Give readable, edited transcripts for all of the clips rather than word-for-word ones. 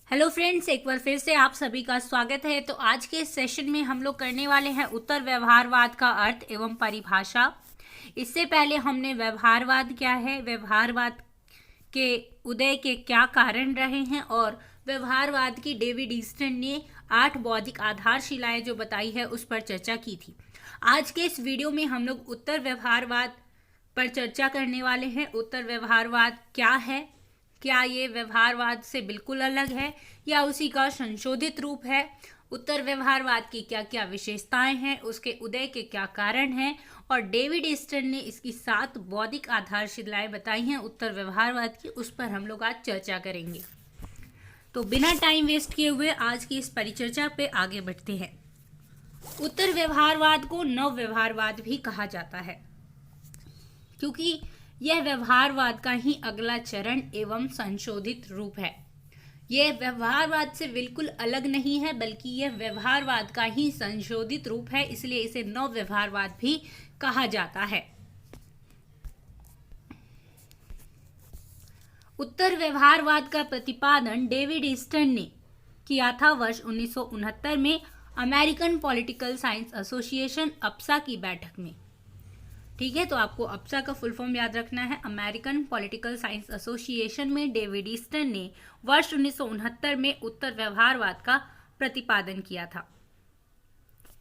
Hello friends, एक बार फिर से आप सभी का स्वागत है। तो आज के इस सेशन में हम लोग करने वाले हैं उत्तर व्यवहारवाद का अर्थ एवं परिभाषा। इससे पहले हमने व्यवहारवाद क्या है, व्यवहारवाद के उदय के क्या कारण रहे हैं और व्यवहारवाद की डेविड ईस्टन ने 8 बौद्धिक आधारशिलाएं जो बताई है उस पर चर्चा की थी। आज के इस वीडियो में हम लोग उत्तर व्यवहारवाद पर चर्चा करने वाले हैं। उत्तर व्यवहारवाद क्या है, क्या ये व्यवहारवाद से बिल्कुल अलग है या उसी का संशोधित रूप है, उत्तर व्यवहारवाद की क्या क्या विशेषताएं हैं, उसके उदय के क्या कारण हैं और डेविड ईस्टन ने इसकी 7 बौद्धिक आधारशिलाएं बताई हैं उत्तर व्यवहारवाद की, उस पर हम लोग आज चर्चा करेंगे। तो बिना टाइम वेस्ट किए हुए आज की इस परिचर्चा पे आगे बढ़ते हैं। उत्तर व्यवहारवाद को नव व्यवहारवाद भी कहा जाता है क्योंकि यह व्यवहारवाद का ही अगला चरण एवं संशोधित रूप है। यह व्यवहारवाद से बिल्कुल अलग नहीं है बल्कि यह व्यवहारवाद का ही संशोधित रूप है, इसलिए इसे नव व्यवहारवाद भी कहा जाता है। उत्तर व्यवहारवाद का प्रतिपादन डेविड ईस्टन ने किया था वर्ष 1969 में अमेरिकन पॉलिटिकल साइंस एसोसिएशन अप्सा की बैठक में। ठीक है, तो आपको अप्सा का फुल फॉर्म याद रखना है। अमेरिकन पॉलिटिकल साइंस एसोसिएशन में डेविड ईस्टन ने वर्ष 1969 में उत्तर व्यवहारवाद का प्रतिपादन किया था।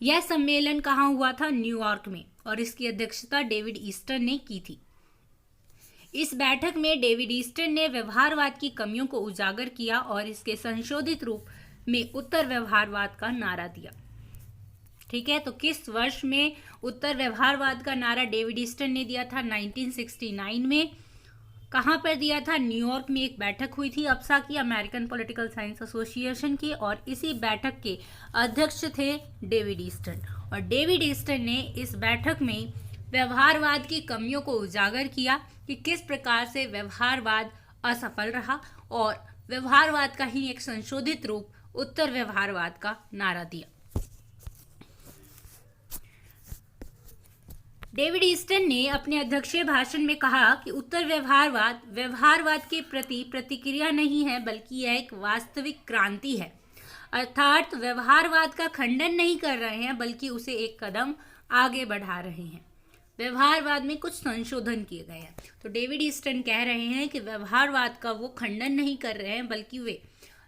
यह सम्मेलन कहाँ हुआ था? न्यूयॉर्क में, और इसकी अध्यक्षता डेविड ईस्टन ने की थी। इस बैठक में डेविड ईस्टन ने व्यवहारवाद की कमियों को उजागर किया और इसके संशोधित रूप में उत्तर व्यवहारवाद का नारा दिया। ठीक है, तो किस वर्ष में उत्तर व्यवहारवाद का नारा डेविड ईस्टन ने दिया था? 1969 में। कहाँ पर दिया था? न्यूयॉर्क में एक बैठक हुई थी अप्सा की, अमेरिकन पॉलिटिकल साइंस एसोसिएशन की, और इसी बैठक के अध्यक्ष थे डेविड ईस्टन। और डेविड ईस्टन ने इस बैठक में व्यवहारवाद की कमियों को उजागर किया कि किस प्रकार से व्यवहारवाद असफल रहा और व्यवहारवाद का ही एक संशोधित रूप उत्तर व्यवहारवाद का नारा दिया। डेविड ईस्टन ने अपने अध्यक्षीय भाषण में कहा कि उत्तर व्यवहारवाद व्यवहारवाद के प्रति प्रतिक्रिया नहीं है बल्कि यह एक वास्तविक क्रांति है। अर्थात व्यवहारवाद का खंडन नहीं कर रहे हैं बल्कि उसे एक कदम आगे बढ़ा रहे हैं। व्यवहारवाद में कुछ संशोधन किए गए हैं। तो डेविड ईस्टन कह रहे हैं कि व्यवहारवाद का वो खंडन नहीं कर रहे हैं बल्कि वे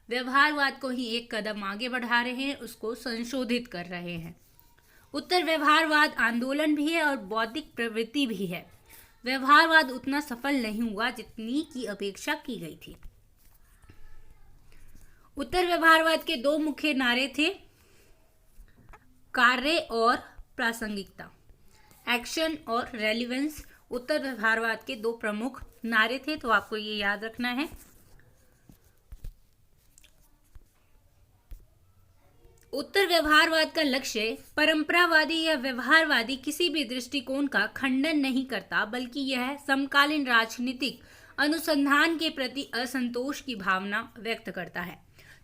व्यवहारवाद को ही एक कदम आगे बढ़ा रहे हैं, उसको संशोधित कर रहे हैं। उत्तर व्यवहारवाद आंदोलन भी है और बौद्धिक प्रवृत्ति भी है। व्यवहारवाद उतना सफल नहीं हुआ जितनी की अपेक्षा की गई थी। उत्तर व्यवहारवाद के 2 मुख्य नारे थे, कार्य और प्रासंगिकता, एक्शन और रेलिवेंस। उत्तर व्यवहारवाद के 2 प्रमुख नारे थे, तो आपको ये याद रखना है। उत्तर व्यवहारवाद का लक्ष्य परंपरावादी या व्यवहारवादी किसी भी दृष्टिकोण का खंडन नहीं करता बल्कि यह समकालीन राजनीतिक अनुसंधान के प्रति असंतोष की भावना व्यक्त करता है।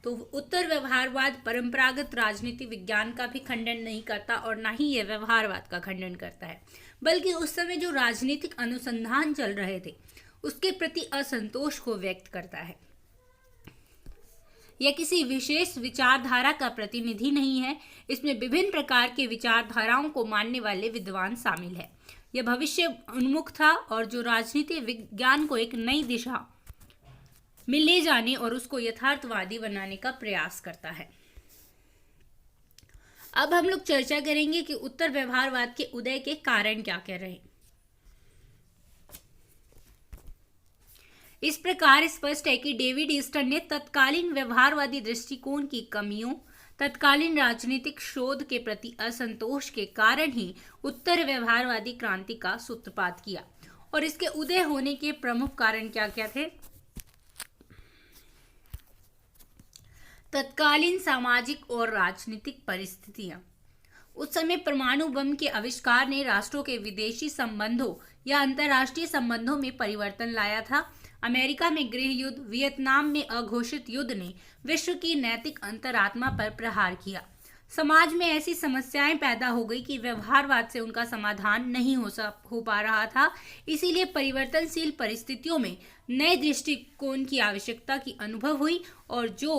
तो उत्तर व्यवहारवाद परंपरागत राजनीति विज्ञान का भी खंडन नहीं करता और ना ही यह व्यवहारवाद का खंडन करता है, बल्कि उस समय जो राजनीतिक अनुसंधान चल रहे थे उसके प्रति असंतोष को व्यक्त करता है। यह किसी विशेष विचारधारा का प्रतिनिधि नहीं है। इसमें विभिन्न प्रकार के विचारधाराओं को मानने वाले विद्वान शामिल है। यह भविष्य उन्मुख था और जो राजनीति विज्ञान को एक नई दिशा में ले जाने और उसको यथार्थवादी बनाने का प्रयास करता है। अब हम लोग चर्चा करेंगे कि उत्तर व्यवहारवाद के उदय के कारण क्या क्या रहे। इस प्रकार स्पष्ट है कि डेविड ईस्टन ने तत्कालीन व्यवहारवादी दृष्टिकोण की कमियों, तत्कालीन राजनीतिक शोध के प्रति असंतोष के कारण ही उत्तर व्यवहारवादी क्रांति का सूत्रपात किया। और इसके उदय होने के प्रमुख कारण क्या क्या थे? तत्कालीन सामाजिक और राजनीतिक परिस्थितियां। उस समय परमाणु बम के आविष्कार ने राष्ट्रों के विदेशी संबंधों या अंतर्राष्ट्रीय संबंधों में परिवर्तन लाया था। अमेरिका में गृह युद्ध, वियतनाम में अघोषित युद्ध ने विश्व की नैतिक अंतरात्मा पर प्रहार किया। समाज में ऐसी समस्याएं पैदा हो गई कि व्यवहारवाद से उनका समाधान नहीं हो पा रहा था। इसीलिए परिवर्तनशील परिस्थितियों में नए दृष्टिकोण की आवश्यकता की अनुभव हुई और जो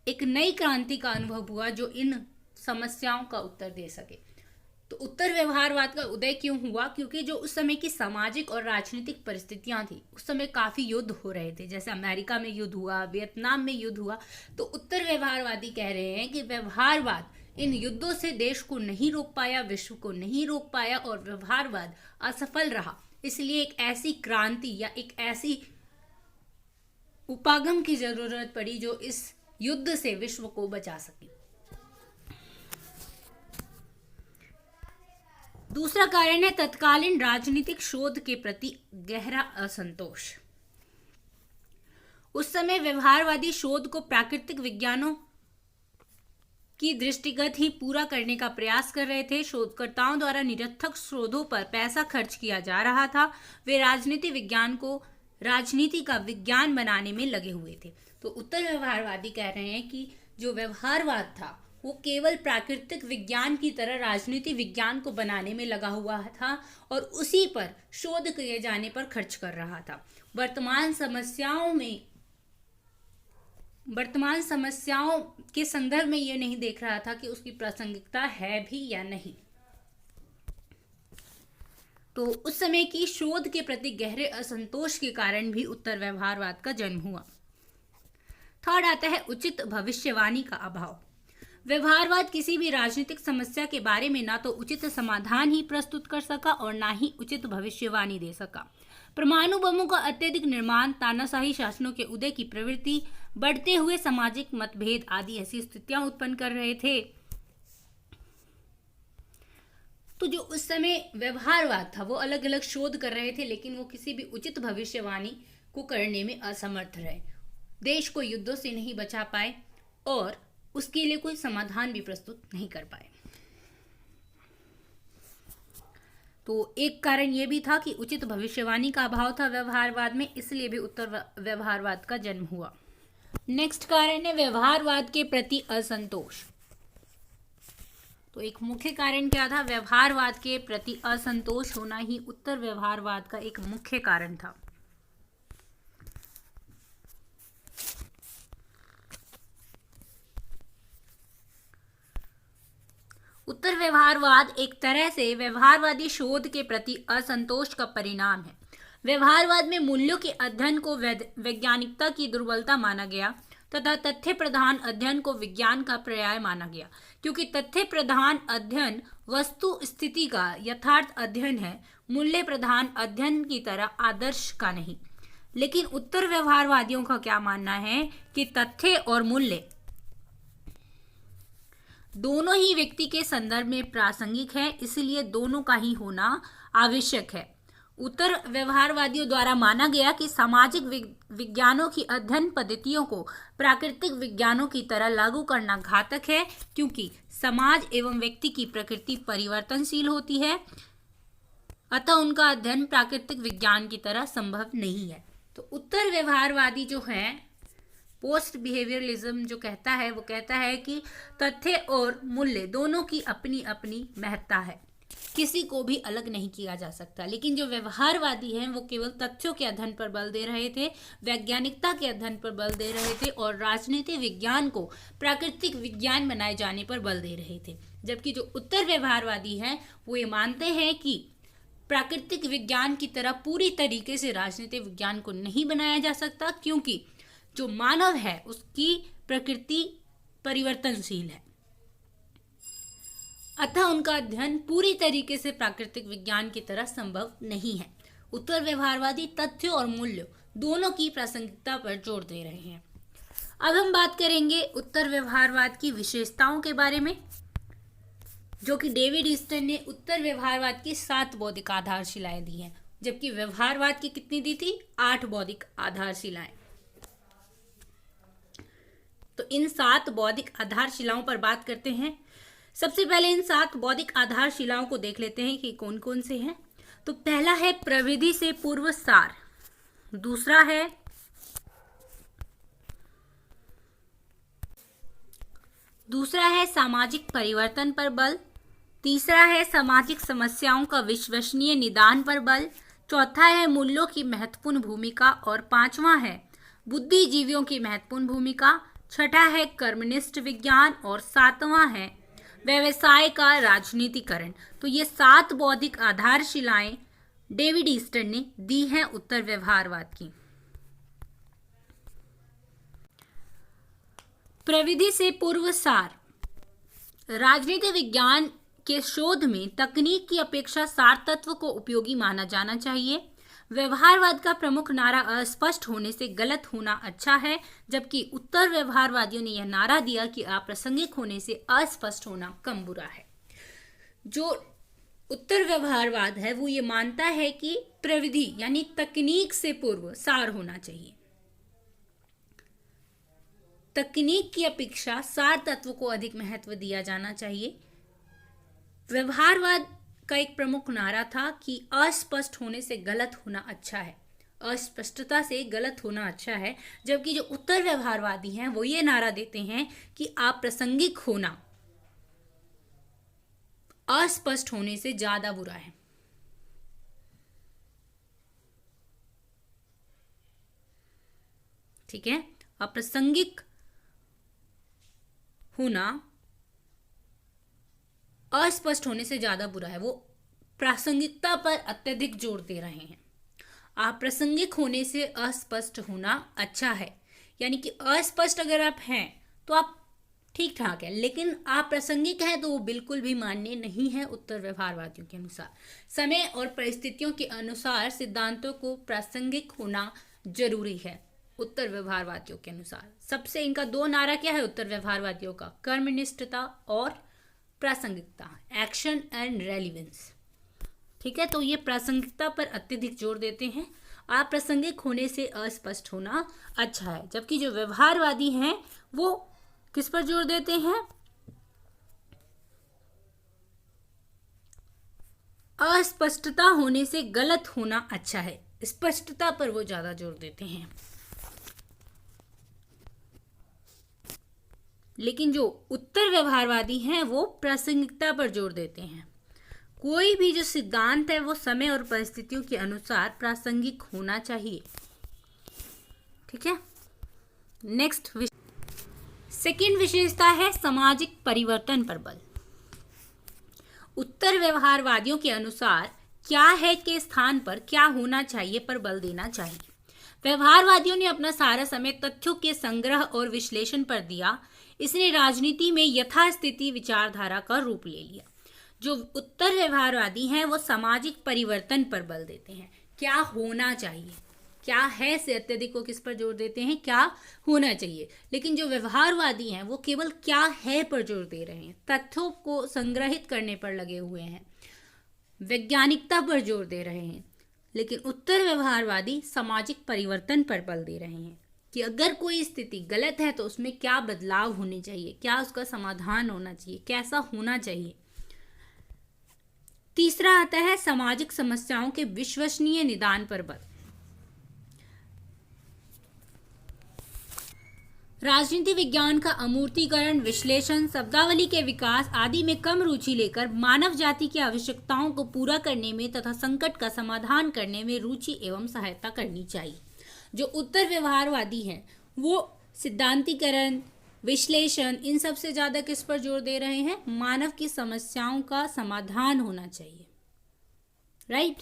एक नई क्रांति का अनुभव हुआ जो इन समस्याओं का उत्तर दे सके। तो उत्तर व्यवहारवाद का उदय क्यों हुआ? क्योंकि जो उस समय की सामाजिक और राजनीतिक परिस्थितियां थी, उस समय काफी युद्ध हो रहे थे, जैसे अमेरिका में युद्ध हुआ, वियतनाम में युद्ध हुआ। तो उत्तर व्यवहारवादी कह रहे हैं कि व्यवहारवाद इन युद्धों से देश को नहीं रोक पाया, विश्व को नहीं रोक पाया और व्यवहारवाद असफल रहा। इसलिए एक ऐसी क्रांति या एक ऐसी उपागम की जरूरत पड़ी जो इस युद्ध से विश्व को बचा सके। दूसरा कारण है तत्कालीन राजनीतिक शोध के प्रति गहरा असंतोष। उस समय व्यवहारवादी शोध को प्राकृतिक विज्ञानों की दृष्टिगत ही पूरा करने का प्रयास कर रहे थे। शोधकर्ताओं द्वारा निरर्थक शोधों पर पैसा खर्च किया जा रहा था। वे राजनीति विज्ञान को राजनीति का विज्ञान बनाने में लगे हुए थे। तो उत्तर व्यवहारवादी कह रहे हैं कि जो व्यवहारवाद था वो केवल प्राकृतिक विज्ञान की तरह राजनीति विज्ञान को बनाने में लगा हुआ था और उसी पर शोध किए जाने पर खर्च कर रहा था। वर्तमान समस्याओं के संदर्भ में ये नहीं देख रहा था कि उसकी प्रासंगिकता है भी या नहीं। तो उस समय की शोध के प्रति गहरे असंतोष के कारण भी उत्तर व्यवहारवाद का जन्म हुआ। थर्ड आता है उचित भविष्यवाणी का अभाव। व्यवहारवाद किसी भी राजनीतिक समस्या के बारे में ना तो उचित समाधान ही प्रस्तुत कर सका और ना ही उचित भविष्यवाणी दे सका। परमाणु बमों का अत्यधिक निर्माण, तानाशाही शासनों के उदय की प्रवृत्ति, बढ़ते हुए सामाजिक मतभेद आदि ऐसी स्थितियां उत्पन्न कर रहे थे। तो जो उस समय व्यवहारवाद था वो अलग अलग शोध कर रहे थे, लेकिन वो किसी भी उचित भविष्यवाणी को करने में असमर्थ रहे, देश को युद्धों से नहीं बचा पाए और उसके लिए कोई समाधान भी प्रस्तुत नहीं कर पाए। तो एक कारण यह भी था कि उचित भविष्यवाणी का अभाव था व्यवहारवाद में, इसलिए भी उत्तर व्यवहारवाद का जन्म हुआ। नेक्स्ट कारण है व्यवहारवाद के प्रति असंतोष। तो एक मुख्य कारण क्या था? व्यवहारवाद के प्रति असंतोष होना ही उत्तर व्यवहारवाद का एक मुख्य कारण था। उत्तर व्यवहारवाद एक तरह से व्यवहारवादी शोध के प्रति असंतोष का परिणाम है। व्यवहारवाद में मूल्यों के अध्ययन को वैज्ञानिकता की दुर्बलता माना गया तथा तथ्य प्रधान अध्ययन को विज्ञान का पर्याय माना गया। क्योंकि तथ्य प्रधान अध्ययन वस्तु स्थिति का यथार्थ अध्ययन है, मूल्य प्रधान अध्ययन की तरह आदर्श का नहीं। लेकिन उत्तर व्यवहारवादियों का क्या मानना है कि तथ्य और मूल्य दोनों ही व्यक्ति के संदर्भ में प्रासंगिक है, इसलिए दोनों का ही होना आवश्यक है। उत्तर व्यवहारवादियों द्वारा माना गया कि सामाजिक विज्ञानों की अध्ययन पद्धतियों को प्राकृतिक विज्ञानों की तरह लागू करना घातक है, क्योंकि समाज एवं व्यक्ति की प्रकृति परिवर्तनशील होती है, अतः उनका अध्ययन प्राकृतिक विज्ञान की तरह संभव नहीं है। तो उत्तर व्यवहारवादी जो है, पोस्ट बिहेवियरलिज्म जो कहता है, वो कहता है कि तथ्य और मूल्य दोनों की अपनी अपनी महत्ता है, किसी को भी अलग नहीं किया जा सकता। लेकिन जो व्यवहारवादी हैं वो केवल तथ्यों के अध्ययन पर बल दे रहे थे, वैज्ञानिकता के अध्ययन पर बल दे रहे थे और राजनीति विज्ञान को प्राकृतिक विज्ञान बनाए जाने पर बल दे रहे थे। जबकि जो उत्तर व्यवहारवादी हैं वो ये मानते हैं कि प्राकृतिक विज्ञान की तरह पूरी तरीके से राजनीतिक विज्ञान को नहीं बनाया जा सकता, क्योंकि जो मानव है उसकी प्रकृति परिवर्तनशील है, अतः उनका अध्ययन पूरी तरीके से प्राकृतिक विज्ञान की तरह संभव नहीं है। उत्तर व्यवहारवादी तथ्य और मूल्य दोनों की प्रासंगिकता पर जोर दे रहे हैं। अब हम बात करेंगे उत्तर व्यवहारवाद की विशेषताओं के बारे में, जो कि डेविड ईस्टन ने उत्तर व्यवहारवाद की 7 बौद्धिक आधारशिलाएं दी हैं, जबकि व्यवहारवाद की कितनी दी थी? 8 बौद्धिक आधारशिलाएं। तो इन 7 बौद्धिक आधारशिलाओं पर बात करते हैं। सबसे पहले इन 7 बौद्धिक आधारशिलाओं को देख लेते हैं कि कौन कौन से हैं। तो पहला है प्रविधि से पूर्व सार, दूसरा है दूसरा है सामाजिक परिवर्तन पर बल। तीसरा है सामाजिक समस्याओं का विश्वसनीय निदान पर बल। चौथा है मूल्यों की महत्वपूर्ण भूमिका और पांचवा है बुद्धिजीवियों की महत्वपूर्ण भूमिका। छठा है कर्मनिष्ठ विज्ञान और सातवां है व्यवसाय का राजनीतिकरण। तो ये 7 बौद्धिक आधारशिलाएं डेविड ईस्टन ने दी हैं उत्तर व्यवहारवाद की। प्रविधि से पूर्व सार। राजनीति विज्ञान के शोध में तकनीक की अपेक्षा सार तत्व को उपयोगी माना जाना चाहिए। व्यवहारवाद का प्रमुख नारा अस्पष्ट होने से गलत होना अच्छा है, जबकि उत्तर व्यवहारवादियों ने यह नारा दिया कि अप्रासंगिक होने से अस्पष्ट होना कम बुरा है। जो उत्तर व्यवहारवाद है वो ये मानता है कि प्रविधि यानी तकनीक से पूर्व सार होना चाहिए। तकनीक की अपेक्षा सार तत्व को अधिक महत्व दिया जाना चाहिए। व्यवहारवाद का एक प्रमुख नारा था कि अस्पष्ट होने से गलत होना अच्छा है, अस्पष्टता से गलत होना अच्छा है, जबकि जो उत्तर व्यवहारवादी हैं वो ये नारा देते हैं कि अप्रासंगिक होना अस्पष्ट होने से ज्यादा बुरा है। ठीक है, अप्रासंगिक होना अस्पष्ट होने से ज्यादा बुरा है। वो प्रासंगिकता पर अत्यधिक जोर दे रहे हैं। अप्रासंगिक होने से अस्पष्ट होना अच्छा है, यानी कि अस्पष्ट अगर आप हैं तो आप ठीक ठाक है, लेकिन अप्रासंगिक है तो वो बिल्कुल भी मान्य नहीं है उत्तर व्यवहारवादियों के अनुसार। समय और परिस्थितियों के अनुसार सिद्धांतों को प्रासंगिक होना जरूरी है उत्तर व्यवहारवादियों के अनुसार। सबसे इनका 2 नारा क्या है उत्तर व्यवहारवादियों का? कर्मनिष्ठता और प्रासंगिकता, एक्शन एंड रेलिवेंस। ठीक है, तो ये प्रासंगिकता पर अत्यधिक जोर देते हैं। अप्रासंगिक होने से अस्पष्ट होना अच्छा है, जबकि जो व्यवहारवादी हैं वो किस पर जोर देते हैं? अस्पष्टता होने से गलत होना अच्छा है, स्पष्टता पर वो ज्यादा जोर देते हैं। लेकिन जो उत्तर व्यवहारवादी हैं वो प्रासंगिकता पर जोर देते हैं। कोई भी जो सिद्धांत है वो समय और परिस्थितियों के अनुसार प्रासंगिक होना चाहिए। ठीक है, नेक्स्ट सेकंड विशेषता है सामाजिक परिवर्तन पर बल। उत्तर व्यवहारवादियों के अनुसार क्या है के स्थान पर क्या होना चाहिए पर बल देना चाहिए। व्यवहारवादियों ने अपना सारा समय तथ्यों के संग्रह और विश्लेषण पर दिया। इसने राजनीति में यथास्थिति विचारधारा का रूप ले लिया। जो उत्तर व्यवहारवादी हैं वो सामाजिक परिवर्तन पर बल देते हैं। क्या होना चाहिए, क्या है से अत्यधिक को किस पर जोर देते हैं? क्या होना चाहिए। लेकिन जो व्यवहारवादी हैं वो केवल क्या है पर जोर दे रहे हैं, तथ्यों को संग्रहित करने पर लगे हुए हैं, वैज्ञानिकता पर जोर दे रहे हैं। लेकिन उत्तर व्यवहारवादी सामाजिक परिवर्तन पर बल दे रहे हैं कि अगर कोई स्थिति गलत है तो उसमें क्या बदलाव होने चाहिए, क्या उसका समाधान होना चाहिए, कैसा होना चाहिए। तीसरा आता है सामाजिक समस्याओं के विश्वसनीय निदान पर बल। राजनीति विज्ञान का अमूर्तीकरण, विश्लेषण, शब्दावली के विकास आदि में कम रुचि लेकर मानव जाति की आवश्यकताओं को पूरा करने में तथा संकट का समाधान करने में रुचि एवं सहायता करनी चाहिए। जो उत्तर व्यवहारवादी हैं वो सिद्धांतीकरण, विश्लेषण, इन सब से ज्यादा किस पर जोर दे रहे हैं? मानव की समस्याओं का समाधान होना चाहिए। राइट।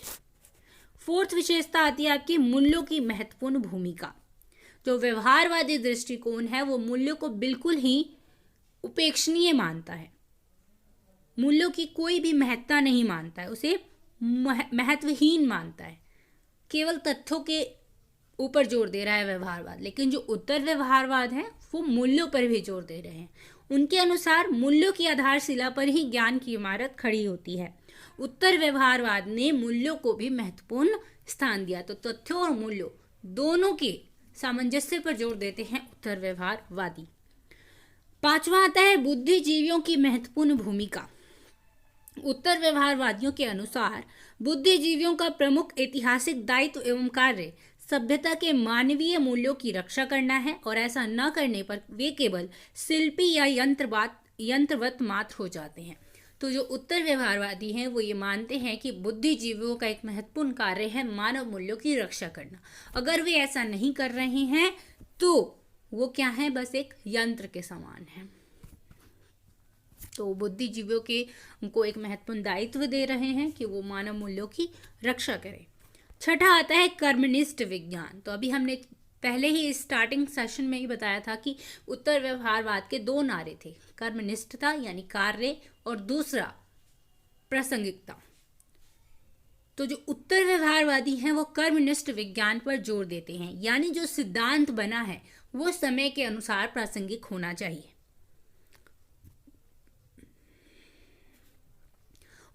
फोर्थ विशेषता आती है आपकी मूल्यों की महत्वपूर्ण भूमिका। जो व्यवहारवादी दृष्टिकोण है वो मूल्यों को बिल्कुल ही उपेक्षणीय मानता है, मूल्यों की कोई भी महत्ता नहीं मानता है, उसे महत्वहीन मानता है, केवल तथ्यों के ऊपर जोर दे रहा है व्यवहारवाद। लेकिन जो उत्तर व्यवहारवाद है वो मूल्यों पर भी जोर दे रहे हैं। उनके अनुसार मूल्यों की आधारशिला पर ही ज्ञान की इमारत खड़ी होती है। उत्तर व्यवहारवाद ने मूल्यों को भी महत्वपूर्ण स्थान दिया। तो तथ्यों और मूल्यों दोनों के सामंजस्य पर जोर देते हैं उत्तर व्यवहारवादी। पांचवा आता है बुद्धिजीवियों की महत्वपूर्ण भूमिका। उत्तर व्यवहारवादियों के अनुसार बुद्धिजीवियों का प्रमुख ऐतिहासिक दायित्व एवं कार्य सभ्यता के मानवीय मूल्यों की रक्षा करना है और ऐसा न करने पर वे केवल शिल्पी या यंत्रवत मात्र हो जाते हैं। तो जो उत्तर व्यवहारवादी हैं वो ये मानते हैं कि बुद्धिजीवियों का एक महत्वपूर्ण कार्य है मानव मूल्यों की रक्षा करना। अगर वे ऐसा नहीं कर रहे हैं तो वो क्या है, बस एक यंत्र के समान है। तो बुद्धिजीवियों के उनको एक महत्वपूर्ण दायित्व दे रहे हैं कि वो मानव मूल्यों की रक्षा करें। छठा आता है कर्मनिष्ठ विज्ञान। तो अभी हमने पहले ही स्टार्टिंग सेशन में ही बताया था कि उत्तर व्यवहारवाद के दो नारे थे, कर्मनिष्ठता यानी कार्य और दूसरा प्रासंगिकता। तो जो उत्तर व्यवहारवादी हैं वो कर्मनिष्ठ विज्ञान पर जोर देते हैं, यानी जो सिद्धांत बना है वो समय के अनुसार प्रासंगिक होना चाहिए।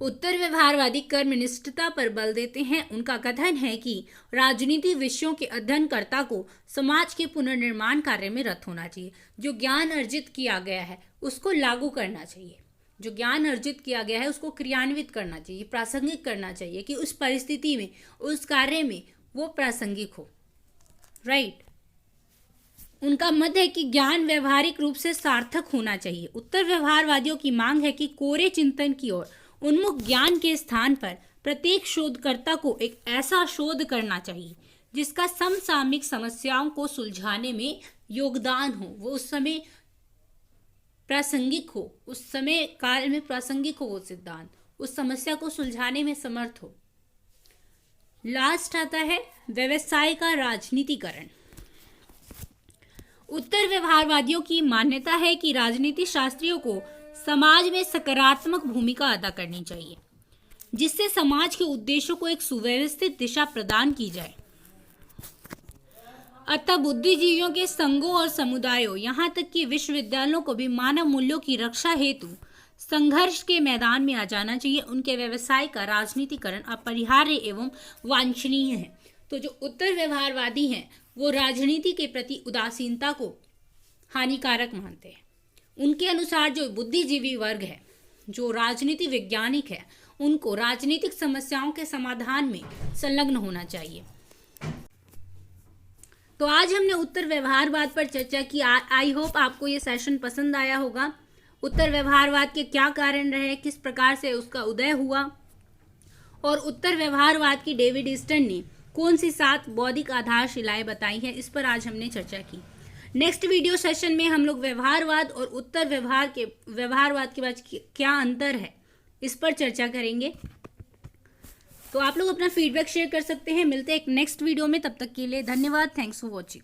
उत्तर व्यवहारवादी कर्मनिष्ठता पर बल देते हैं। उनका कथन है कि राजनीति विषयों के अध्ययनकर्ता को समाज के पुनर्निर्माण कार्य में रत होना चाहिए। जो ज्ञान अर्जित किया गया है उसको लागू करना चाहिए, जो ज्ञान अर्जित किया गया है उसको क्रियान्वित करना चाहिए, प्रासंगिक करना चाहिए कि उस परिस्थिति में, उस कार्य में वो प्रासंगिक हो। राइट। उनका मत है कि ज्ञान व्यवहारिक रूप से सार्थक होना चाहिए। उत्तर व्यवहारवादियों की मांग है कि कोरे चिंतन की ओर उन्मुख ज्ञान के स्थान पर प्रत्येक शोधकर्ता को एक ऐसा शोध करना चाहिए जिसका समसामयिक समस्याओं को सुलझाने में योगदान हो, वो उस समय प्रासंगिक हो, उस समय काल में प्रासंगिक हो, वो सिद्धांत उस समस्या को सुलझाने में समर्थ हो। लास्ट आता है व्यवसाय का राजनीतिकरण। उत्तर व्यवहारवादियों की मान्यता है कि राजनीति शास्त्रियों को समाज में सकारात्मक भूमिका अदा करनी चाहिए जिससे समाज के उद्देश्यों को एक सुव्यवस्थित दिशा प्रदान की जाए। अतः बुद्धिजीवियों के संघों और समुदायों, यहाँ तक कि विश्वविद्यालयों को भी मानव मूल्यों की रक्षा हेतु संघर्ष के मैदान में आ जाना चाहिए। उनके व्यवसाय का राजनीतिकरण अपरिहार्य एवं वांछनीय है। तो जो उत्तर व्यवहारवादी हैं वो राजनीति के प्रति उदासीनता को हानिकारक मानते हैं। उनके अनुसार जो बुद्धिजीवी वर्ग है, जो राजनीति वैज्ञानिक है, उनको राजनीतिक समस्याओं के समाधान में संलग्न होना चाहिए। तो आज हमने उत्तर व्यवहारवाद पर चर्चा की। आई होप आपको ये सेशन पसंद आया होगा। उत्तर व्यवहारवाद के क्या कारण रहे, किस प्रकार से उसका उदय हुआ और उत्तर व्यवहारवाद की डेविड ईस्टन ने कौन सी 7 बौद्धिक आधारशिलाएं बताई हैं, इस पर आज हमने चर्चा की। नेक्स्ट वीडियो सेशन में हम लोग व्यवहारवाद और उत्तर व्यवहारवाद के बीच क्या अंतर है इस पर चर्चा करेंगे। तो आप लोग अपना फीडबैक शेयर कर सकते हैं। मिलते हैं एक नेक्स्ट वीडियो में, तब तक के लिए धन्यवाद। Thanks for watching.